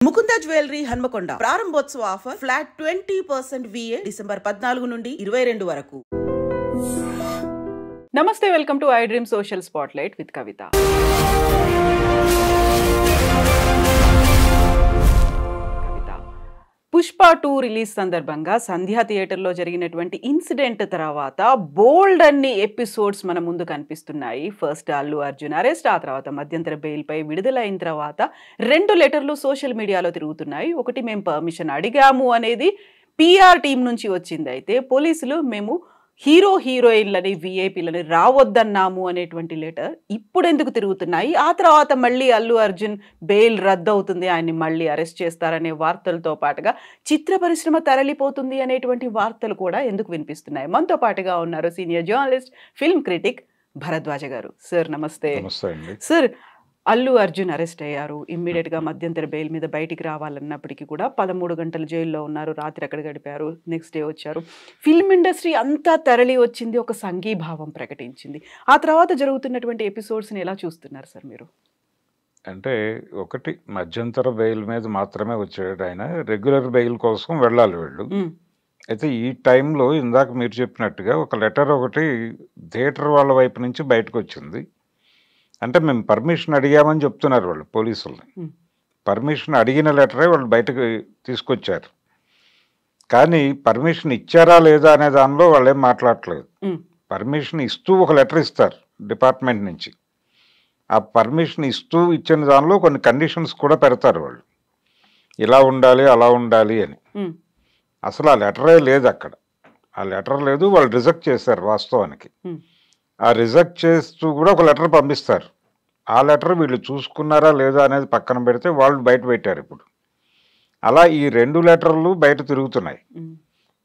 Mukunda jewellery Hanamkonda ప్రారంభోత్సవ offer flat 20% VA December 14 నుండి 22 వరకు. నమస్తే, welcome to I dream social spotlight with Kavitha. Pushpa 2 release సందర్భంగా సంధ్యా థియేటర్లో జరిగినటువంటి ఇన్సిడెంట్ తర్వాత బోల్డ్ అన్ని ఎపిసోడ్స్ మన ముందు కనిపిస్తున్నాయి. ఫస్ట్ అల్లు అర్జున్ అరెస్ట్, ఆ తర్వాత మధ్యంతర బెయిల్పై విడుదలైన తర్వాత 2 లెటర్లు సోషల్ మీడియాలో తిరుగుతున్నాయి. ఒకటి, మేము పర్మిషన్ అడిగాము అనేది PR టీం నుంచి వచ్చింది. అయితే పోలీసులు మేము హీరోయిన్లని విఐపీలని రావద్దన్నాము అనేటువంటి లెటర్ ఇప్పుడు ఎందుకు తిరుగుతున్నాయి? ఆ తర్వాత మళ్ళీ అల్లు అర్జున్ బెయిల్ రద్దు అవుతుంది, ఆయన్ని మళ్ళీ అరెస్ట్ చేస్తారనే వార్తలతో పాటుగా చిత్ర పరిశ్రమ తరలిపోతుంది అనేటువంటి వార్తలు కూడా ఎందుకు వినిపిస్తున్నాయి? మనతో పాటుగా ఉన్నారు senior journalist, film critic Bharadwaj గారు. సార్ నమస్తే. సార్, అల్లు అర్జున్ అరెస్ట్ అయ్యారు, ఇమ్మీడియట్గా మధ్యంతర బెయిల్ మీద బయటికి రావాలన్నప్పటికీ కూడా 13 గంటలు జైల్లో ఉన్నారు, రాత్రి అక్కడ గడిపారు, నెక్స్ట్ డే వచ్చారు. ఫిల్మ్ ఇండస్ట్రీ అంతా తరలి వచ్చింది, ఒక సంఘీభావం ప్రకటించింది. ఆ తర్వాత జరుగుతున్నటువంటి ఎపిసోడ్స్ని ఎలా చూస్తున్నారు సార్ మీరు? అంటే ఒకటి, మధ్యంతర బెయిల్ మీద మాత్రమే వచ్చాడు ఆయన, రెగ్యులర్ బెయిల్ కోసం వెళ్ళాలి వీళ్ళు. అయితే ఈ టైంలో ఇందాక మీరు చెప్పినట్టుగా ఒక లెటర్ ఒకటి థియేటర్ వాళ్ళ వైపు నుంచి బయటకు వచ్చింది. అంటే మేము పర్మిషన్ అడిగామని చెప్తున్నారు వాళ్ళు పోలీసుల్ని. పర్మిషన్ అడిగిన లెటరే వాళ్ళు బయటకు తీసుకొచ్చారు, కానీ పర్మిషన్ ఇచ్చారా లేదా అనే దానిలో వాళ్ళు ఏం మాట్లాడట్లేదు. పర్మిషన్ ఇస్తూ ఒక లెటర్ ఇస్తారు డిపార్ట్మెంట్ నుంచి. ఆ పర్మిషన్ ఇస్తూ ఇచ్చిన దానిలో కొన్ని కండిషన్స్ కూడా పెడతారు వాళ్ళు, ఇలా ఉండాలి అలా ఉండాలి అని. అసలు ఆ లెటరే లేదు అక్కడ, ఆ లెటర్ లేదు, వాళ్ళు రిజెక్ట్ చేశారు వాస్తవానికి. ఆ రిజెక్ట్ చేస్తూ కూడా ఒక లెటర్ పంపిస్తారు. ఆ లెటర్ వీళ్ళు చూసుకున్నారా లేదా అనేది పక్కన పెడితే వాళ్ళు బయట పెట్టారు ఇప్పుడు. అలా ఈ 2 లెటర్లు బయట తిరుగుతున్నాయి.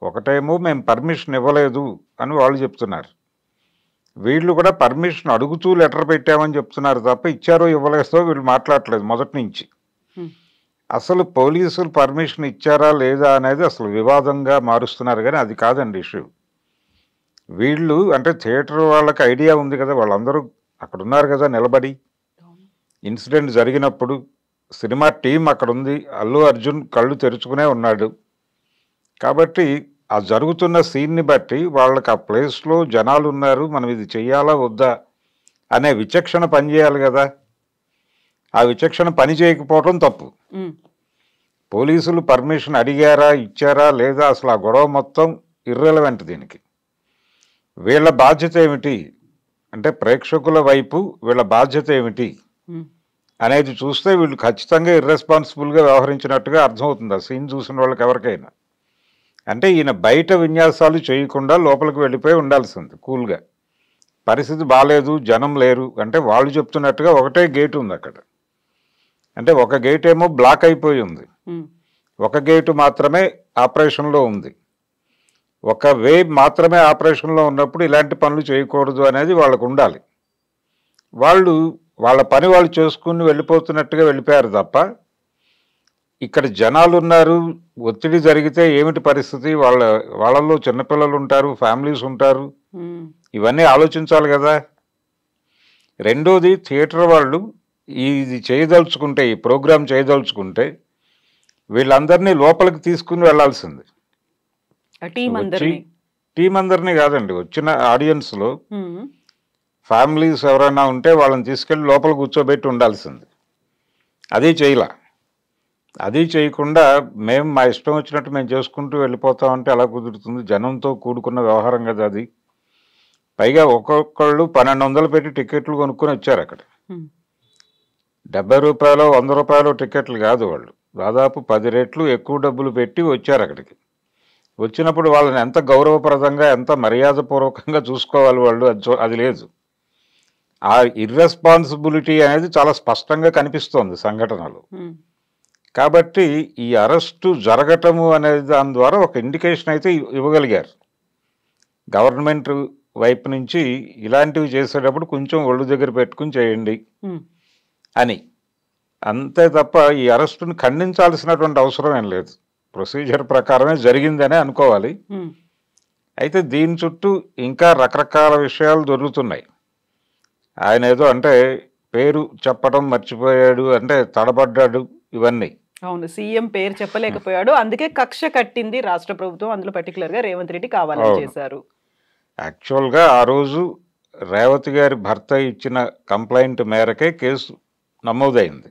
ఒకటేమో మేము పర్మిషన్ ఇవ్వలేదు అని వాళ్ళు చెప్తున్నారు, వీళ్ళు కూడా పర్మిషన్ అడుగుతూ లెటర్ పెట్టామని చెప్తున్నారు తప్ప ఇచ్చారో ఇవ్వలేదో వీళ్ళు మాట్లాడలేదు మొదటి నుంచి. అసలు పోలీసులు పర్మిషన్ ఇచ్చారా లేదా అనేది అసలు వివాదంగా మారుస్తున్నారు, కానీ అది కాదండి ఇష్యూ. వీళ్ళు అంటే థియేటర్ వాళ్ళకి ఐడియా ఉంది కదా, వాళ్ళందరూ అక్కడ ఉన్నారు కదా నిలబడి. ఇన్సిడెంట్ జరిగినప్పుడు సినిమా టీం అక్కడ ఉంది, అల్లు అర్జున్ కళ్ళు తెరుచుకునే ఉన్నాడు. కాబట్టి ఆ జరుగుతున్న సీన్ని బట్టి వాళ్ళకి ఆ ప్లేస్లో జనాలు ఉన్నారు, మనం ఇది చెయ్యాలా వద్దా అనే విచక్షణ పనిచేయాలి కదా. ఆ విచక్షణ పని చేయకపోవడం తప్పు. పోలీసులు పర్మిషన్ అడిగారా ఇచ్చారా లేదా అసలు ఆ గొడవ మొత్తం ఇర్రెలవెంట్. దీనికి వీళ్ళ బాధ్యత ఏమిటి అంటే ప్రేక్షకుల వైపు వీళ్ళ బాధ్యత ఏమిటి అనేది చూస్తే వీళ్ళు ఖచ్చితంగా ఇర్రెస్పాన్సిబుల్గా వ్యవహరించినట్టుగా అర్థమవుతుంది ఆ సీన్ చూసిన వాళ్ళకి ఎవరికైనా. అంటే ఈయన బయట విన్యాసాలు చేయకుండా లోపలికి వెళ్ళిపోయి ఉండాల్సింది కూల్గా. పరిస్థితి బాగాలేదు, జనం లేరు అంటే వాళ్ళు చెప్తున్నట్టుగా ఒకటే గేటు ఉంది అక్కడ. అంటే ఒక గేట్ ఏమో బ్లాక్ అయిపోయి ఉంది, ఒక గేటు మాత్రమే ఆపరేషన్లో ఉంది. ఒక వే మాత్రమే ఆపరేషన్లో ఉన్నప్పుడు ఇలాంటి పనులు చేయకూడదు అనేది వాళ్ళకు ఉండాలి. వాళ్ళు వాళ్ళ పని వాళ్ళు చేసుకుని వెళ్ళిపోతున్నట్టుగా వెళ్ళిపోయారు తప్ప ఇక్కడ జనాలు ఉన్నారు, ఒత్తిడి జరిగితే ఏమిటి పరిస్థితి, వాళ్ళల్లో చిన్నపిల్లలు ఉంటారు, ఫ్యామిలీస్ ఉంటారు, ఇవన్నీ ఆలోచించాలి కదా. రెండోది, థియేటర్ వాళ్ళు ఇది చేయదలుచుకుంటే, ఈ ప్రోగ్రాం చేయదలుచుకుంటే వీళ్ళందరినీ లోపలికి తీసుకుని వెళ్లాల్సింది. టీం అందరినీ కాదండి, వచ్చిన ఆడియన్స్లో ఫ్యామిలీస్ ఎవరైనా ఉంటే వాళ్ళని తీసుకెళ్ళి లోపల కూర్చోబెట్టి ఉండాల్సింది. అది చేయలా. అది చేయకుండా మేము మా ఇష్టం వచ్చినట్టు మేము చేసుకుంటూ వెళ్ళిపోతామంటే ఎలా కుదురుతుంది? జనంతో కూడుకున్న వ్యవహారం కదా అది. పైగా ఒక్కొక్కళ్ళు 1200 పెట్టి టికెట్లు కొనుక్కొని వచ్చారు అక్కడ. 70 రూపాయలు 100 రూపాయలు టికెట్లు కాదు, వాళ్ళు దాదాపు 10 రెట్లు ఎక్కువ డబ్బులు పెట్టి వచ్చారు అక్కడికి. వచ్చినప్పుడు వాళ్ళని ఎంత గౌరవప్రదంగా ఎంత మర్యాదపూర్వకంగా చూసుకోవాలి వాళ్ళు, అది లేదు. ఆ ఇర్రెస్పాన్సిబిలిటీ అనేది చాలా స్పష్టంగా కనిపిస్తోంది సంఘటనలు. కాబట్టి ఈ అరెస్టు జరగటము అనేది దాని ద్వారా ఒక ఇండికేషన్ అయితే ఇవ్వగలిగారు గవర్నమెంట్ వైపు నుంచి. ఇలాంటివి చేసేటప్పుడు కొంచెం ఒళ్ళు దగ్గర పెట్టుకుని చేయండి అని, అంతే తప్ప ఈ అరెస్టును ఖండించాల్సినటువంటి అవసరం ఏం లేదు. ప్రొసీజర్ ప్రకారమే జరిగిందనే అనుకోవాలి. అయితే దీని చుట్టూ ఇంకా రకరకాల విషయాలు దొరుకుతున్నాయి. ఆయన ఏదో అంటే పేరు చెప్పడం మర్చిపోయాడు, అంటే తడబడ్డాడు, ఇవన్నీ అవును, సీఎం పేరు చెప్పలేకపోయాడు, అందుకే కక్ష కట్టింది రాష్ట్ర ప్రభుత్వం, అందులో పర్టికులర్ గా రేవంత్ రెడ్డి కావాలని అవును. చేశారు. యాక్చువల్గా ఆ రోజు రేవతి గారి భర్త ఇచ్చిన కంప్లైంట్ మేరకే కేసు నమోదైంది.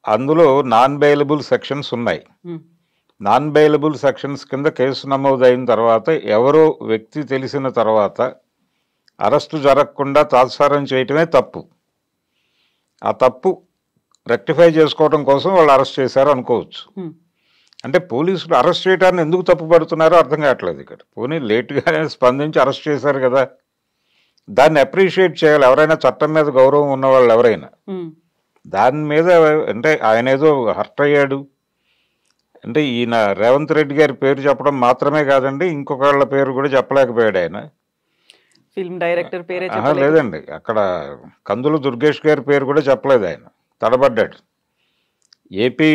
అందులో నాన్ బెయిలబుల్ సెక్షన్స్ ఉన్నాయి. ఉమ్, నాన్ బెయిలబుల్ సెక్షన్స్ కింద కేసు నమోదైన తర్వాత ఎవరో వ్యక్తి తెలిసిన తర్వాత అరెస్టు జరగకుండా తాత్సారం చేయటమే తప్పు. ఆ తప్పు రెక్టిఫై చేసుకోవడం కోసం వాళ్ళు అరెస్ట్ చేశారు అనుకోవచ్చు. ఉమ్, అంటే పోలీసులు అరెస్ట్ చేయడాన్ని ఎందుకు తప్పుపడుతున్నారో అర్థం కావట్లేదు ఇక్కడ. పోనీ లేట్గానే స్పందించి అరెస్ట్ చేశారు కదా, దాన్ని అప్రిషియేట్ చేయాలి ఎవరైనా, చట్టం మీద గౌరవం ఉన్నవాళ్ళు ఎవరైనా. ఉమ్, దాని మీద అంటే ఆయన ఏదో హర్ట్ అయ్యాడు అంటే ఈయన రేవంత్ రెడ్డి గారి పేరు చెప్పడం మాత్రమే కాదండి, ఇంకొకళ్ళ పేరు కూడా చెప్పలేకపోయాడు ఆయన. ఫిల్మ్ డైరెక్టర్ పేరే ఆహా, చెప్పలేదు. లేదండి, అక్కడ కందులు దుర్గేష్ గారి పేరు కూడా చెప్పలేదు ఆయన, తడబడ్డాడు. ఏపీ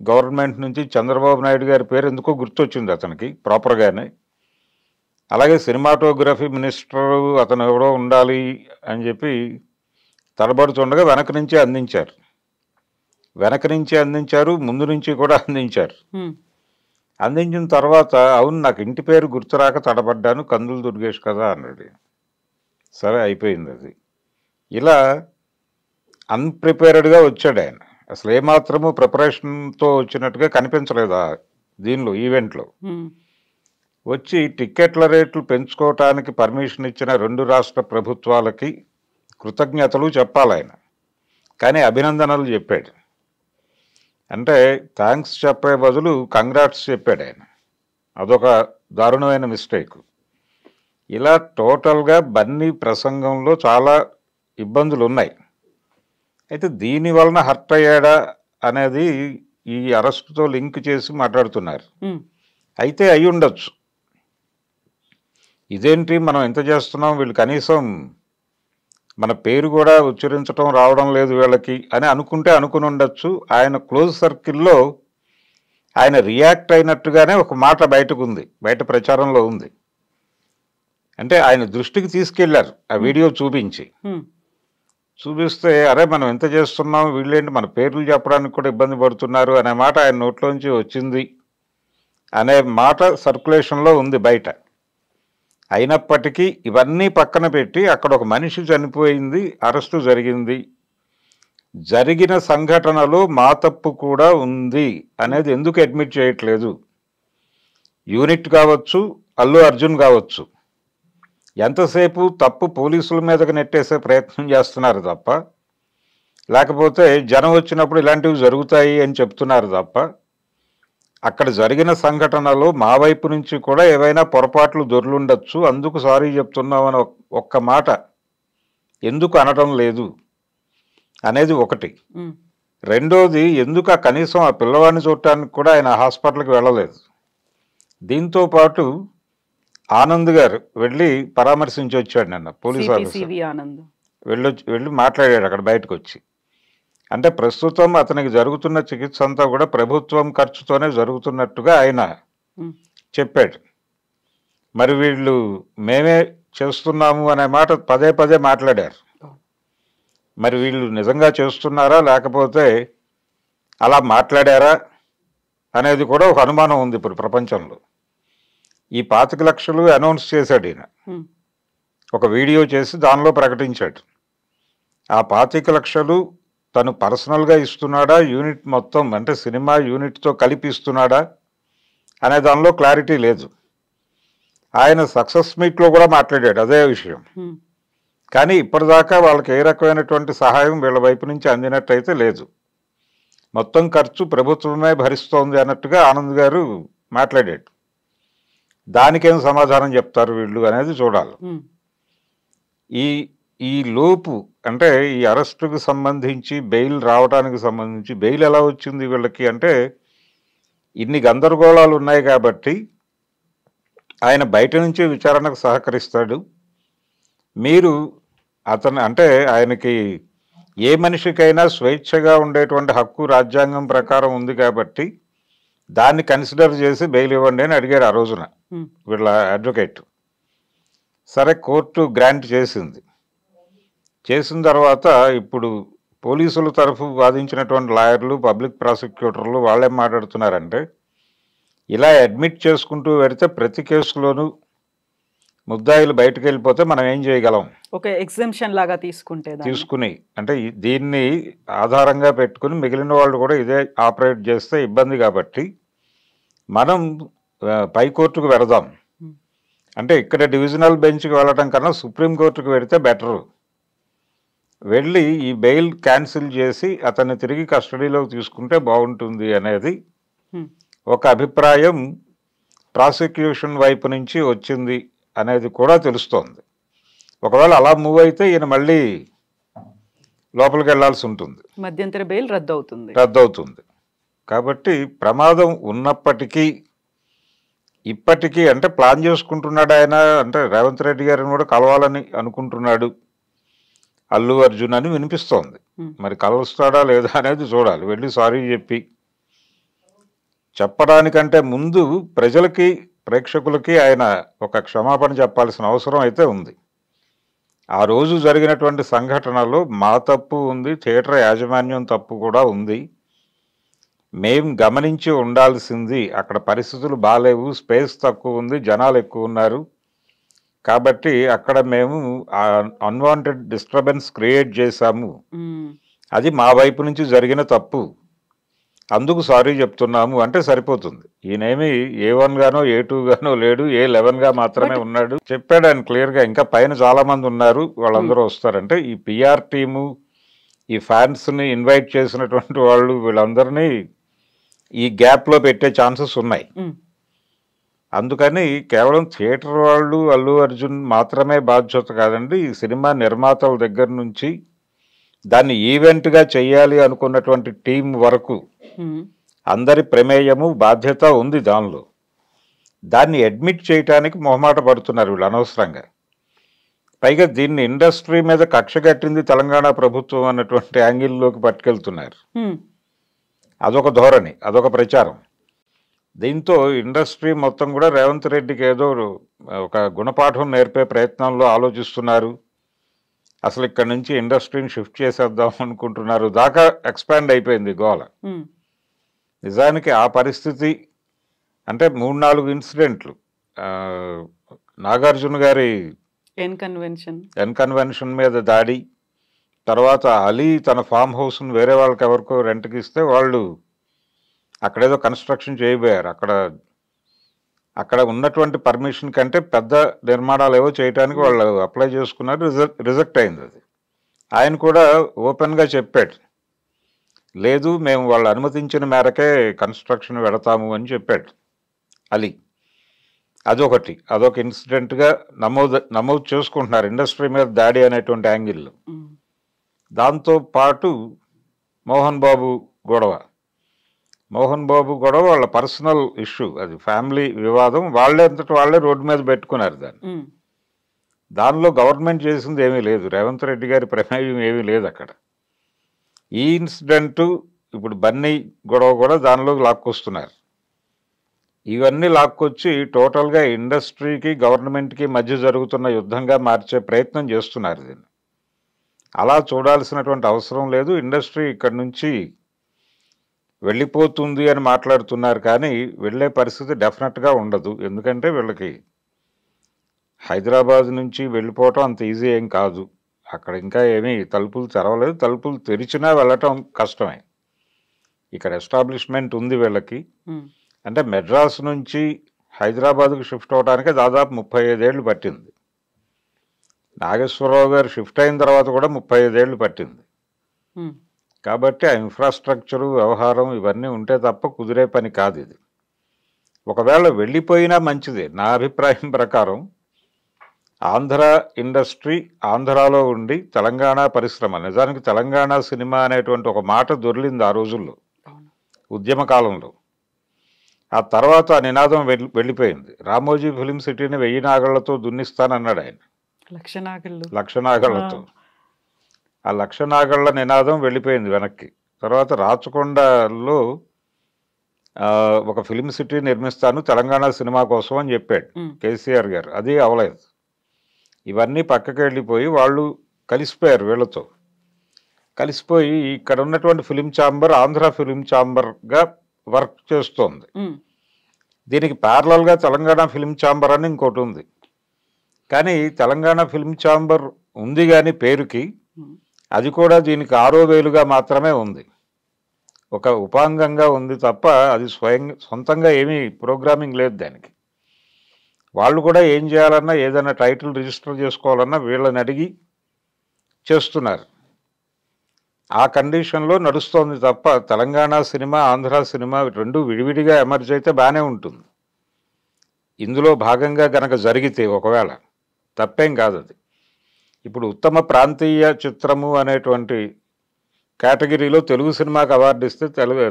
గవర్నమెంట్ నుంచి చంద్రబాబు నాయుడు గారి పేరు ఎందుకో గుర్తొచ్చింది అతనికి ప్రాపర్గానే. అలాగే సినిమాటోగ్రఫీ మినిస్టర్ అతను ఎవరో ఉండాలి అని చెప్పి తడబడుతుండగా వెనక నుంచి అందించారు, ముందు నుంచి కూడా అందించారు. ఉమ్, అందించిన తర్వాత అవును నాకు ఇంటి పేరు గుర్తురాక తడబడ్డాను, కందులు దుర్గేష్ కదా అన్నాడు. సరే అయిపోయింది అది. ఇలా అన్ప్రిపేర్డ్గా వచ్చాడు ఆయన, అసలు ఏమాత్రము ప్రిపరేషన్తో వచ్చినట్టుగా కనిపించలేదు ఆ దీనిలో ఈవెంట్లో. ఉమ్, వచ్చి టిక్కెట్ల రేట్లు పెంచుకోవటానికి పర్మిషన్ ఇచ్చిన 2 రాష్ట్ర ప్రభుత్వాలకి కృతజ్ఞతలు చెప్పాలి ఆయన, కానీ అభినందనలు చెప్పాడు. అంటే థ్యాంక్స్ చెప్పే బదులు కంగ్రాట్స్ చెప్పాడు ఆయన. అదొక దారుణమైన మిస్టేక్. ఇలా టోటల్గా బన్నీ ప్రసంగంలో చాలా ఇబ్బందులు ఉన్నాయి. అయితే దీని వలన హర్ట్ అయ్యాడా అనేది ఈ అరెస్టుతో లింక్ చేసి మాట్లాడుతున్నారు. ఉమ్, అయితే అయి ఉండొచ్చు. ఇదేంటి మనం ఎంత చేస్తున్నాం, వీళ్ళు కనీసం మన పేరు కూడా ఉచ్చరించడం రావడం లేదు వీళ్ళకి అని అనుకుని ఉండొచ్చు. ఆయన క్లోజ్ సర్కిల్లో ఆయన రియాక్ట్ అయినట్టుగానే ఒక మాట బయట ప్రచారంలో ఉంది. అంటే ఆయన దృష్టికి తీసుకెళ్లారు ఆ వీడియో చూపించి. ఉమ్, చూపిస్తే అరే మనం ఎంత చేస్తున్నాం, వీళ్ళేంటి మన పేర్లు చెప్పడానికి కూడా ఇబ్బంది పడుతున్నారు అనే మాట ఆయన నోట్లోంచి వచ్చింది అనే మాట సర్క్యులేషన్లో ఉంది బయట. అయినప్పటికీ ఇవన్నీ పక్కన పెట్టి అక్కడ ఒక మనిషి చనిపోయింది, అరెస్టు జరిగింది, జరిగిన సంఘటనలో మా తప్పు కూడా ఉంది అనేది ఎందుకు అడ్మిట్ చేయట్లేదు? యూనిట్ కావచ్చు, అల్లు అర్జున్ కావచ్చు, ఎంతసేపు తప్పు పోలీసుల మీదకి నెట్టేసే ప్రయత్నం చేస్తున్నారు తప్ప, లేకపోతే జనం వచ్చినప్పుడు ఇలాంటివి జరుగుతాయి అని చెప్తున్నారు తప్ప, అక్కడ జరిగిన సంఘటనలో మా వైపు నుంచి కూడా ఏవైనా పొరపాట్లు దొర్లుండొచ్చు, అందుకు సారీ చెప్తున్నామని ఒక్క మాట ఎందుకు అనడం లేదు అనేది ఒకటి. ఉమ్, రెండోది, ఎందుకు కనీసం ఆ పిల్లవాడిని చూడటానికి కూడా ఆయన హాస్పిటల్కి వెళ్ళలేదు. దీంతో పాటు ఆనంద్ గారు వెళ్ళి పరామర్శించి వచ్చాడు నిన్న, పోలీస్ ఆఫీసర్ సిపి ఆనంద్ వెళ్ళి మాట్లాడాడు అక్కడ బయటకు వచ్చి. అంటే ప్రస్తుతం అతనికి జరుగుతున్న చికిత్స అంతా కూడా ప్రభుత్వం ఖర్చుతోనే జరుగుతున్నట్టుగా ఆయన ఉమ్, చెప్పాడు. మరి వీళ్ళు మేమే చేస్తున్నాము అనే మాట పదే మాట్లాడారు. మరి వీళ్ళు నిజంగా చేస్తున్నారా లేకపోతే అలా మాట్లాడారా అనేది కూడా ఒక అనుమానం ఉంది ఇప్పుడు ప్రపంచంలో. ఈ 25 లక్షలు అనౌన్స్ చేశాడు ఈయన, ఉమ్, ఒక వీడియో చేసి దానిలో ప్రకటించాడు. ఆ 25 లక్షలు తను పర్సనల్గా ఇస్తున్నాడా, యూనిట్ మొత్తం అంటే సినిమా యూనిట్తో కలిపి ఇస్తున్నాడా అనే దానిలో క్లారిటీ లేదు. ఆయన సక్సెస్ మీట్లో కూడా మాట్లాడాడు అదే విషయం. ఉమ్, కానీ ఇప్పటిదాకా వాళ్ళకి ఏ రకమైనటువంటి సహాయం వీళ్ళ వైపు నుంచి అందినట్టయితే లేదు. మొత్తం ఖర్చు ప్రభుత్వమే భరిస్తోంది అన్నట్టుగా ఆనంద్ గారు మాట్లాడాడు. దానికేం సమాధానం చెప్తారు వీళ్ళు అనేది చూడాలి. ఉమ్, ఈ లోపు అంటే ఈ అరెస్టుకు సంబంధించి బెయిల్ రావడానికి సంబంధించి బెయిల్ ఎలా వచ్చింది వీళ్ళకి అంటే ఇన్ని గందరగోళాలు ఉన్నాయి కాబట్టి ఆయన బయట నుంచి విచారణకు సహకరిస్తాడు. మీరు అతను అంటే ఆయనకి ఏ మనిషికైనా స్వేచ్ఛగా ఉండేటువంటి హక్కు రాజ్యాంగం ప్రకారం ఉంది కాబట్టి దాన్ని కన్సిడర్ చేసి బెయిల్ ఇవ్వండి అని అడిగారు ఆ రోజున ఉమ్, వీళ్ళ అడ్వకేట్. సరే కోర్టు గ్రాంట్ చేసిన తర్వాత ఇప్పుడు పోలీసుల తరఫు వాదించినటువంటి లాయర్లు, పబ్లిక్ ప్రాసిక్యూటర్లు వాళ్ళేం మాట్లాడుతున్నారంటే, ఇలా అడ్మిట్ చేసుకుంటూ వెడితే ప్రతి కేసులోనూ ముద్దాయిలు బయటకు వెళ్ళిపోతే మనం ఏం చేయగలం ఒక ఎగ్జామ్షన్ లాగా తీసుకుని, అంటే దీన్ని ఆధారంగా పెట్టుకుని మిగిలిన వాళ్ళు కూడా ఇదే ఆపరేట్ చేస్తే ఇబ్బంది కాబట్టి మనం పైకోర్టుకు వెళదాం. అంటే ఇక్కడ డివిజనల్ బెంచ్కి వెళ్ళడం కన్నా సుప్రీంకోర్టుకు వెళితే బెటరు. వెళ్ళి ఈ బెయిల్ క్యాన్సిల్ చేసి అతన్ని తిరిగి కస్టడీలోకి తీసుకుంటే బాగుంటుంది అనేది ఒక అభిప్రాయం ప్రాసిక్యూషన్ వైపు నుంచి వచ్చింది అనేది కూడా తెలుస్తోంది. ఒకవేళ అలా మూవ్ అయితే ఈయన మళ్ళీ లోపలికి వెళ్లాల్సి ఉంటుంది, మధ్యంతర బెయిల్ రద్దవుతుంది. కాబట్టి ప్రమాదం ఉన్నప్పటికీ ఇప్పటికీ అంటే ప్లాన్ చేసుకుంటున్నాడు ఆయన, అంటే రేవంత్ రెడ్డి గారిని కూడా కలవాలని అనుకుంటున్నాడు అల్లు అర్జున్ అని వినిపిస్తోంది. మరి కలుస్తాడా లేదా అనేది చూడాలి. వెళ్ళి సారీ చెప్పడానికంటే ముందు ప్రజలకి, ప్రేక్షకులకి ఆయన ఒక క్షమాపణ చెప్పాల్సిన అవసరం అయితే ఉంది. ఆ రోజు జరిగినటువంటి సంఘటనలో మా తప్పు ఉంది, థియేటర్ యాజమాన్యం తప్పు కూడా ఉంది, మేం గమనించి ఉండాల్సింది, అక్కడ పరిస్థితులు బాగాలేవు, స్పేస్ తక్కువ ఉంది, జనాలు ఎక్కువ ఉన్నారు, కాబట్టి అక్కడ మేము అన్వాంటెడ్ డిస్టర్బెన్స్ క్రియేట్ చేశాము, అది మా వైపు నుంచి జరిగిన తప్పు, అందుకు సారీ చెప్తున్నాము అంటే సరిపోతుంది. ఈయనేమి A1 గానో A2 గానో లేడు, A11 గా మాత్రమే ఉన్నాడు. చెప్పాడు ఆయన క్లియర్గా. ఇంకా పైన చాలా మంది ఉన్నారు, వాళ్ళందరూ వస్తారంటే ఈ పిఆర్ టీము, ఈ ఫ్యాన్స్ని ఇన్వైట్ చేసినటువంటి వాళ్ళు, వీళ్ళందరినీ ఈ గ్యాప్లో పెట్టే ఛాన్సెస్ ఉన్నాయి. అందుకని కేవలం థియేటర్ వాళ్ళు, అల్లు అర్జున్ మాత్రమే బాధ్యత కాదండి. ఈ సినిమా నిర్మాతల దగ్గర నుంచి దాన్ని ఈవెంట్గా చెయ్యాలి అనుకున్నటువంటి టీం వరకు అందరి ప్రమేయము, బాధ్యత ఉంది దానిలో. దాన్ని అడ్మిట్ చేయటానికి మొహమాట పడుతున్నారు వీళ్ళు అనవసరంగా. పైగా దీన్ని ఇండస్ట్రీ మీద కక్ష కట్టింది తెలంగాణ ప్రభుత్వం అన్నటువంటి యాంగిల్లోకి పట్టుకెళ్తున్నారు. అదొక ధోరణి, అదొక ప్రచారం. దీంతో ఇండస్ట్రీ మొత్తం కూడా రేవంత్ రెడ్డికి ఏదో ఒక గుణపాఠం నేర్పే ప్రయత్నంలో ఆలోచిస్తున్నారు. అసలు ఇక్కడ నుంచి ఇండస్ట్రీని షిఫ్ట్ చేసేద్దాం అనుకుంటున్నారు దాకా ఎక్స్పాండ్ అయిపోయింది గోల. నిజానికి ఆ పరిస్థితి అంటే 3-4 ఇన్సిడెంట్లు, నాగార్జున గారి ఎన్కన్వెన్షన్ మీద దాడి, తర్వాత అలీ తన ఫామ్ హౌస్ను వేరే వాళ్ళకి ఎవరికో రెంట్కి ఇస్తే వాళ్ళు అక్కడేదో కన్స్ట్రక్షన్ చేయబోయారు. అక్కడ ఉన్నటువంటి పర్మిషన్ కంటే పెద్ద నిర్మాణాలు ఏవో చేయడానికి వాళ్ళు అప్లై చేసుకున్నారు, రిజెక్ట్ అయింది. అది ఆయన కూడా ఓపెన్గా చెప్పాడు, లేదు మేము వాళ్ళు అనుమతించిన మేరకే కన్స్ట్రక్షన్ పెడతాము అని చెప్పాడు అలీ. అదొక ఇన్సిడెంట్గా నమోదు చేసుకుంటున్నారు ఇండస్ట్రీ మీద దాడి అనేటువంటి యాంగిల్లో. దాంతో పాటు మోహన్ బాబు గొడవ వాళ్ళ పర్సనల్ ఇష్యూ, అది ఫ్యామిలీ వివాదం, వాళ్ళే రోడ్డు మీద పెట్టుకున్నారు దాన్ని. దానిలో గవర్నమెంట్ చేసింది ఏమీ లేదు, రేవంత్ రెడ్డి గారి ప్రమేయం ఏమీ లేదు అక్కడ. ఈ ఇన్సిడెంటు, ఇప్పుడు బన్నీ గొడవ కూడా దానిలోకి లాక్కొస్తున్నారు. ఇవన్నీ లాక్కొచ్చి టోటల్గా ఇండస్ట్రీకి గవర్నమెంట్కి మధ్య జరుగుతున్న యుద్ధంగా మార్చే ప్రయత్నం చేస్తున్నారు దీన్ని. అలా చూడాల్సినటువంటి అవసరం లేదు. ఇండస్ట్రీ ఇక్కడి నుంచి వెళ్ళిపోతుంది అని మాట్లాడుతున్నారు, కానీ వెళ్ళే పరిస్థితి డెఫినెట్గా ఉండదు. ఎందుకంటే వీళ్ళకి హైదరాబాద్ నుంచి వెళ్ళిపోవటం అంత ఈజీ ఏం కాదు. అక్కడ ఇంకా ఏమీ తలుపులు తెరవలేదు, తలుపులు తెరిచినా వెళ్ళటం కష్టమే. ఇక్కడ ఎస్టాబ్లిష్మెంట్ ఉంది వీళ్ళకి. అంటే మెడ్రాస్ నుంచి హైదరాబాద్కు షిఫ్ట్ అవడానికి దాదాపు 35 ఏళ్ళు పట్టింది. నాగేశ్వరరావు గారు షిఫ్ట్ అయిన తర్వాత కూడా 35 ఏళ్ళు పట్టింది. కాబట్టి ఆ ఇన్ఫ్రాస్ట్రక్చరు, వ్యవహారం ఇవన్నీ ఉంటే తప్ప కుదిరే పని కాదు ఇది. ఒకవేళ వెళ్ళిపోయినా మంచిదే. నా అభిప్రాయం ప్రకారం ఆంధ్ర ఇండస్ట్రీ ఆంధ్రాలో ఉండి తెలంగాణ పరిశ్రమ, నిజానికి తెలంగాణ సినిమా అనేటువంటి ఒక మాట దొరికింది ఆ రోజుల్లో ఉద్యమ కాలంలో. ఆ తర్వాత ఆ నినాదం వెళ్ళిపోయింది. రామోజీ ఫిలిం సిటీని 1000 నాగళ్లతో దున్నిస్తానన్నాడు ఆయన, 1,00,000 నాగళ్లతో. ఆ 1,00,000 నాగళ్ల నినాదం వెళ్ళిపోయింది వెనక్కి. తర్వాత రాచకొండలో ఒక ఫిలిం సిటీ నిర్మిస్తాను తెలంగాణ సినిమా కోసం అని చెప్పాడు కేసీఆర్ గారు, అది అవలేదు. ఇవన్నీ పక్కకి వెళ్ళిపోయి వాళ్ళు కలిసిపోయారు వీళ్ళతో. కలిసిపోయి ఇక్కడ ఉన్నటువంటి ఫిలిం ఛాంబర్ ఆంధ్ర ఫిలిం ఛాంబర్గా వర్క్ చేస్తోంది. దీనికి ప్యారలల్గా తెలంగాణ ఫిలిం ఛాంబర్ అని ఇంకోటి ఉంది. కానీ తెలంగాణ ఫిలిం ఛాంబర్ ఉంది కానీ పేరుకి, అది కూడా దీనికి 6వ వేలుగా మాత్రమే ఉంది, ఒక ఉపాంగంగా ఉంది తప్ప అది సొంతంగా ఏమీ ప్రోగ్రామింగ్ లేదు దానికి. వాళ్ళు కూడా ఏం చేయాలన్నా ఏదైనా టైటిల్ రిజిస్టర్ చేసుకోవాలన్నా వీళ్ళని అడిగి చేస్తున్నారు. ఆ కండిషన్లో నడుస్తోంది తప్ప తెలంగాణ సినిమా ఆంధ్ర సినిమా రెండు విడివిడిగా ఎమర్జ్ అయితే బాగానే ఉంటుంది. ఇందులో భాగంగా గనక జరిగితే ఒకవేళ తప్పేం కాదు అది. ఇప్పుడు ఉత్తమ ప్రాంతీయ చిత్రము అనేటువంటి కేటగిరీలో తెలుగు సినిమాకి అవార్డు ఇస్తే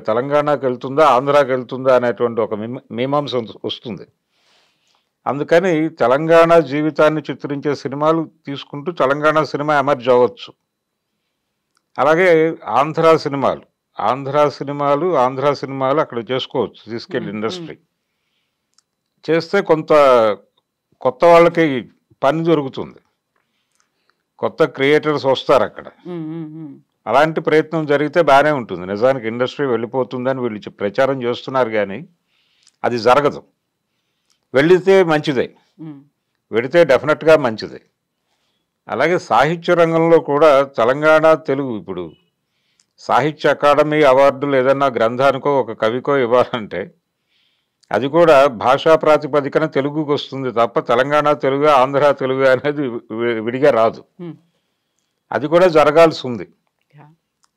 తెలంగాణకు వెళ్తుందా ఆంధ్రాకి వెళ్తుందా అనేటువంటి ఒక మీమాంస వస్తుంది. అందుకని తెలంగాణ జీవితాన్ని చిత్రించే సినిమాలు తీసుకుంటూ తెలంగాణ సినిమా ఎమర్జ్ అవ్వచ్చు. అలాగే ఆంధ్ర సినిమాలు అక్కడ చేసుకోవచ్చు, తీసుకెళ్ళి ఇండస్ట్రీ చేస్తే కొంత కొత్త వాళ్ళకి పని దొరుకుతుంది, కొత్త క్రియేటర్స్ వస్తారు అక్కడ. అలాంటి ప్రయత్నం జరిగితే బాగానే ఉంటుంది. నిజానికి ఇండస్ట్రీ వెళ్ళిపోతుందని వీళ్ళు ప్రచారం చేస్తున్నారు కానీ అది జరగదు. వెళితే మంచిదే, వెళితే డెఫినెట్గా మంచిదే. అలాగే సాహిత్య రంగంలో కూడా తెలంగాణ తెలుగు ఇప్పుడు సాహిత్య అకాడమీ అవార్డులు ఏదన్నా గ్రంథానికో ఒక కవికో ఇవ్వాలంటే అది కూడా భాషా ప్రాతిపదికన తెలుగుకి వస్తుంది తప్ప తెలంగాణ తెలుగు ఆంధ్ర తెలుగు అనేది విడిగా రాదు. అది కూడా జరగాల్సి ఉంది.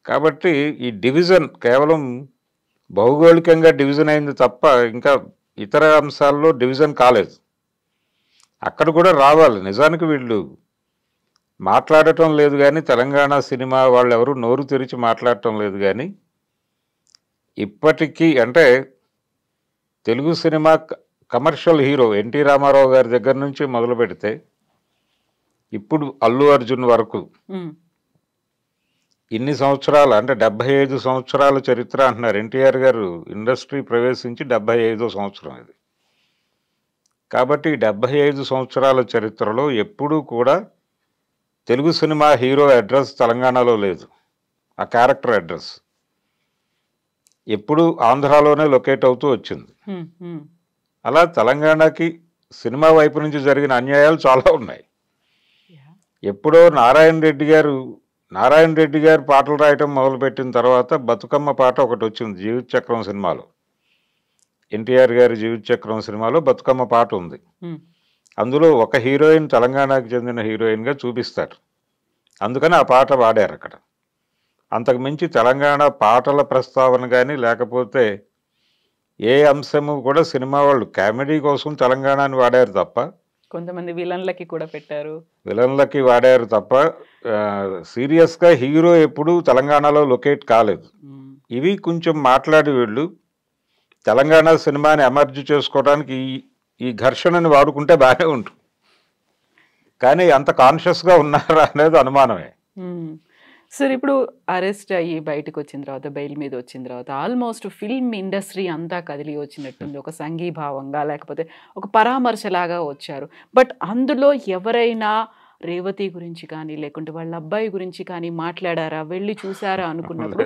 కాబట్టి ఈ డివిజన్ కేవలం భౌగోళికంగా డివిజన్ అయింది తప్ప ఇంకా ఇతర అంశాల్లో డివిజన్ కాలేదు. అక్కడ కూడా రావాలి. నిజానికి వీళ్ళు మాట్లాడటం లేదు కానీ తెలంగాణ సినిమా వాళ్ళు ఎవరు నోరు తెరిచి మాట్లాడటం లేదు కానీ ఇప్పటికీ అంటే Telugu cinema commercial hero NT Rama Rao గారి దగ్గర నుంచి మొదలు పెడితే ఇప్పుడు అల్లు అర్జున్ వరకు ఇన్ని సంవత్సరాలు అంటే 75 సంవత్సరాల చరిత్ర అంటున్నారు. ఎన్టీఆర్ గారు ఇండస్ట్రీ ప్రవేశించి 75వ సంవత్సరం ఇది. కాబట్టి 75 సంవత్సరాల చరిత్రలో ఎప్పుడూ కూడా తెలుగు సినిమా హీరో అడ్రస్ తెలంగాణలో లేదు. ఆ క్యారెక్టర్ అడ్రస్ ఎప్పుడు ఆంధ్రాలోనే లొకేట్ అవుతూ వచ్చింది. అలా తెలంగాణకి సినిమా వైపు నుంచి జరిగిన అన్యాయాలు చాలా ఉన్నాయి. ఎప్పుడో నారాయణ రెడ్డి గారు పాటలు రాయటం మొదలుపెట్టిన తర్వాత బతుకమ్మ పాట ఒకటి వచ్చింది జీవిత చక్రం సినిమాలో. ఎన్టీఆర్ గారి జీవిత చక్రం సినిమాలో బతుకమ్మ పాట ఉంది. అందులో ఒక హీరోయిన్ తెలంగాణకు చెందిన హీరోయిన్గా చూపిస్తారు. అందుకని ఆ పాట పాడారు అక్కడ. అంతకుమించి తెలంగాణ పాటల ప్రస్తావన కానీ లేకపోతే ఏ అంశము కూడా సినిమా వాళ్ళు కామెడీ కోసం తెలంగాణని వాడారు తప్ప, కొంతమంది విలన్లకి కూడా పెట్టారు, విలన్లకి వాడారు తప్ప సీరియస్గా హీరో ఎప్పుడు తెలంగాణలో లొకేట్ కాలేదు. ఇవి కొంచెం మాట్లాడి వీళ్ళు తెలంగాణ సినిమాని ఎమర్జ్ చేసుకోవడానికి ఈ ఘర్షణని వాడుకుంటే బాగానే ఉంటుంది. కానీ అంత కాన్షియస్గా ఉన్నారా అనేది అనుమానమే. సార్ ఇప్పుడు అరెస్ట్ అయ్యి బయటకు వచ్చిన తర్వాత బెయిల్ మీద వచ్చిన తర్వాత ఆల్మోస్ట్ ఫిల్మ్ ఇండస్ట్రీ అంతా కదిలి వచ్చినట్టుంది. ఒక సంఘీభావంగా లేకపోతే ఒక పరామర్శలాగా వచ్చారు. బట్ అందులో ఎవరైనా రేవతి గురించి కానీ లేకుంటే వాళ్ళ అబ్బాయి గురించి కానీ మాట్లాడారా, వెళ్ళి చూసారా అనుకున్నప్పుడు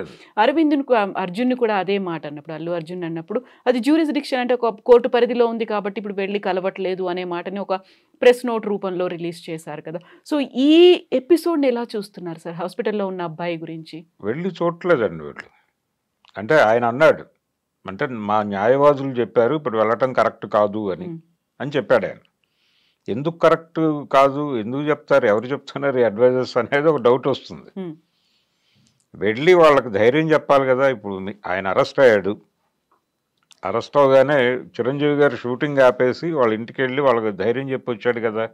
అర్జున్ కూడా అదే మాట అన్నప్పుడు, అల్లు అర్జున్ అన్నప్పుడు అది జ్యూరిస్డిక్షన్ అంటే ఒక కోర్టు పరిధిలో ఉంది కాబట్టి ఇప్పుడు వెళ్ళి కలవట్లేదు అనే మాటని ఒక ప్రెస్ నోట్ రూపంలో రిలీజ్ చేశారు కదా. సో ఈ ఎపిసోడ్ని ఎలా చూస్తున్నారు సార్? హాస్పిటల్లో ఉన్న అబ్బాయి గురించి వెళ్ళి చూడలేదండి వీళ్ళు. అంటే ఆయన అన్నాడు, అంటే మా న్యాయవాదులు చెప్పారు ఇప్పుడు వెళ్ళటం కరెక్ట్ కాదు అని చెప్పాడు ఆయన. ఎందుకు కరెక్ట్ కాదు, ఎందుకు చెప్తారు, ఎవరు చెప్తున్నారు అడ్వైజర్స్ అనేది ఒక డౌట్ వస్తుంది. వెళ్ళి వాళ్ళకి ధైర్యం చెప్పాలి కదా. ఇప్పుడు ఆయన అరెస్ట్ అయ్యాడు, అరెస్ట్ అవగానే చిరంజీవి గారు షూటింగ్ ఆపేసి వాళ్ళ ఇంటికి వెళ్ళి వాళ్ళకి ధైర్యం చెప్పి వచ్చాడు కదా.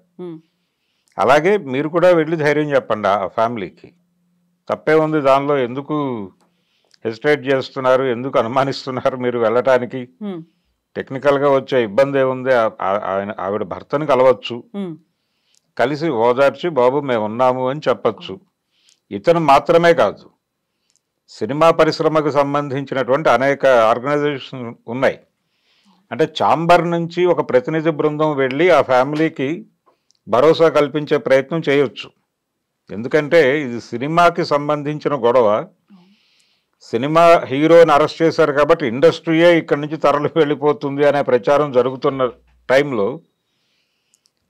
అలాగే మీరు కూడా వెళ్ళి ధైర్యం చెప్పండి ఆ ఫ్యామిలీకి. తప్పే ఉంది దానిలో. ఎందుకు హెసిటేట్ చేస్తున్నారు, ఎందుకు అనుమానిస్తున్నారు మీరు వెళ్ళటానికి? టెక్నికల్గా వచ్చే ఇబ్బంది ఏముంది? ఆవిడ భర్తను కలవచ్చు, కలిసి ఓదార్చి బాబు మేము ఉన్నాము అని చెప్పచ్చు. ఇతను మాత్రమే కాదు, సినిమా పరిశ్రమకు సంబంధించినటువంటి అనేక ఆర్గనైజేషన్ ఉన్నాయి. అంటే ఛాంబర్ నుంచి ఒక ప్రతినిధి బృందం వెళ్ళి ఆ ఫ్యామిలీకి భరోసా కల్పించే ప్రయత్నం చేయొచ్చు. ఎందుకంటే ఇది సినిమాకి సంబంధించిన గొడవ. సినిమా హీరోని అరెస్ట్ చేశారు కాబట్టి ఇండస్ట్రీయే ఇక్కడి నుంచి తరలి వెళ్ళిపోతుంది అనే ప్రచారం జరుగుతున్న టైంలో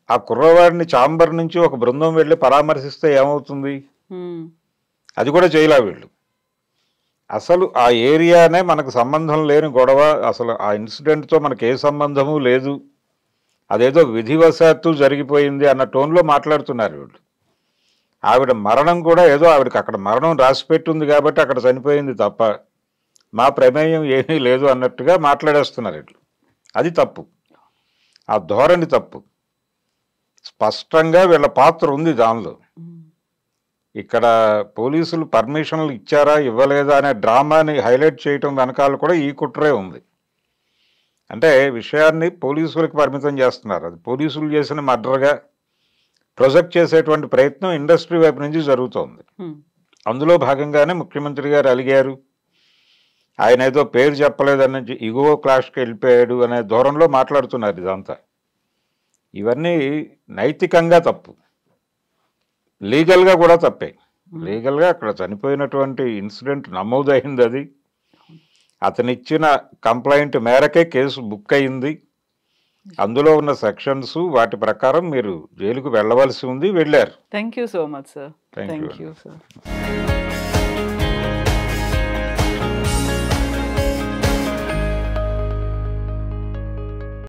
ఆ కుర్రవాడిని ఛాంబర్ నుంచి ఒక బృందం వెళ్ళి పరామర్శిస్తే ఏమవుతుంది? అది కూడా చేయలే వీళ్ళు. అసలు ఆ ఏరియానే మనకు సంబంధం లేని గొడవ, అసలు ఆ ఇన్సిడెంట్తో మనకు ఏ సంబంధము లేదు, అదేదో విధివశాత్తు జరిగిపోయింది అన్న టోన్లో మాట్లాడుతున్నారు వీళ్ళు. ఆవిడ మరణం కూడా ఏదో ఆవిడకి అక్కడ మరణం రాసిపెట్టుంది కాబట్టి అక్కడ చనిపోయింది తప్ప మా ప్రమేయం ఏమీ లేదు అన్నట్టుగా మాట్లాడేస్తున్నారు వీళ్ళు. అది తప్పు, ఆ ధోరణి తప్పు. స్పష్టంగా వీళ్ళ పాత్ర ఉంది దానిలో. ఇక్కడ పోలీసులు పర్మిషన్లు ఇచ్చారా ఇవ్వలేదా అనే డ్రామాని హైలైట్ చేయటం వెనకాల కూడా ఈ కుట్రే ఉంది. అంటే విషయాన్ని పోలీసులకు పరిమితం చేస్తున్నారు. అది పోలీసులు చేసిన మర్డర్గా ప్రొజెక్ట్ చేసేటువంటి ప్రయత్నం ఇండస్ట్రీ వైపు నుంచి జరుగుతోంది. అందులో భాగంగానే ముఖ్యమంత్రి గారు అలిగారు, ఆయన ఏదో పేరు చెప్పలేదని ఇగో క్లాష్కి వెళ్ళిపోయాడు అనే ధోరణిలో మాట్లాడుతున్నారు. ఇదంతా ఇవన్నీ నైతికంగా తప్పు, లీగల్గా కూడా తప్పే. లీగల్గా అక్కడ చనిపోయినటువంటి ఇన్సిడెంట్ నమోదైంది, అది అతనిచ్చిన కంప్లైంట్ మేరకే కేసు బుక్ అయింది. అందులో ఉన్న సెక్షన్స్ వాటి ప్రకారం మీరు జైలుకు వెళ్ళవలసి ఉంది, వెళ్ళారు. Thank you so much sir. Thank you sir.